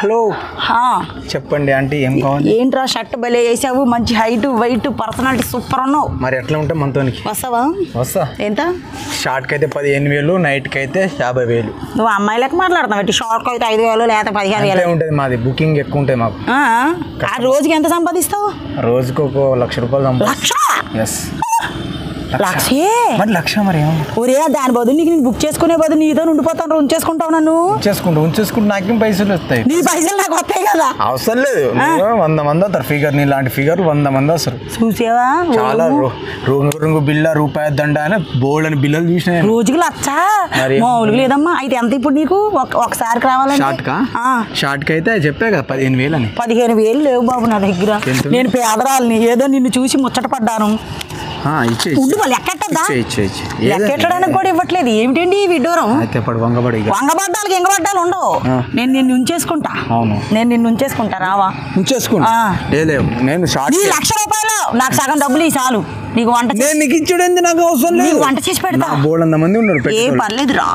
Hello చెప్పండి aunty ఏం కావాలి? ఏంట్రా షర్ట్ భలే వేసావు, మంచి హైట్ వైట్ పర్సనాలిటీ సూపర్ ఉన్నావు. మరి ఎట్లా ఉంటాం మనతోనికి? వస్తావా? వస్తా. ఎంత? షార్ట్కి అయితే 15,000, నైట్కి అయితే 50,000. నువ్వు అమ్మాయి లెక్క మాట్లాడుతున్నావు. షార్ట్కి అయితే 5,000 లేదా 15,000 ఉంటుంది. మాది బుకింగ్ ఎక్కువ ఉంటాయి మాకు. ఆ రోజుకి ఎంత సంపాదిస్తావు? రోజుకు ఒక ₹1,00,000 లక్ష? ఎస్. లక్షే? మరి లక్ష మరి ఒరే దాని బదులు నీకు బుక్ చేసుకునే బదులు నీతో ఉండిపోతాను, ఉంచేసుకుంటావు నన్ను. ఉంచేసుకుంటూ నాకేం పైసలు వస్తాయి? నీ పైసలు నాకు వస్తాయి కదా. అవసరం లేదు. 100 మంది వస్తారు. ఫిగర్ నీ లాంటి ఫిగర్ 100 మంది వస్తారు. చూసావా? చాలా రుంగు బిల్ల రూపాయి దండ అని బోల్డ్ అని బిల్లలు చూసిన. రోజుకి లక్ష మామూలుగా లేదమ్మా. అయితే ఎంత ఇప్పుడు నీకు ఒకసారికి రావాలంటే? షార్ట్కి అయితే చెప్పే కదా 15,000 అని. 15,000 లేవు బాబు నా దగ్గర. నేను పేదరాలని ఏదో నిన్ను చూసి ముచ్చట పడ్డాను. లెక్కెట్టడానికి కూడా ఇవ్వట్లేదు. ఏమిటండి ఈ విడ్డూరం? వంగబడ్డాలకి ఎంగబడ్డాలు ఉండవు. నేను నిన్ను ఉంచేసుకుంటా. నేను నిన్ను ఉంచేసుకుంటా. రావా? ₹1,00,000 నాకు సగం డబ్బులు చాలు. నీకు వంట ఇచ్చుడేంది? నాకు అవసరం లేదు. వంట చేసి పెడతా. మంది ఉన్నారు. ఏం పర్లేదు రా.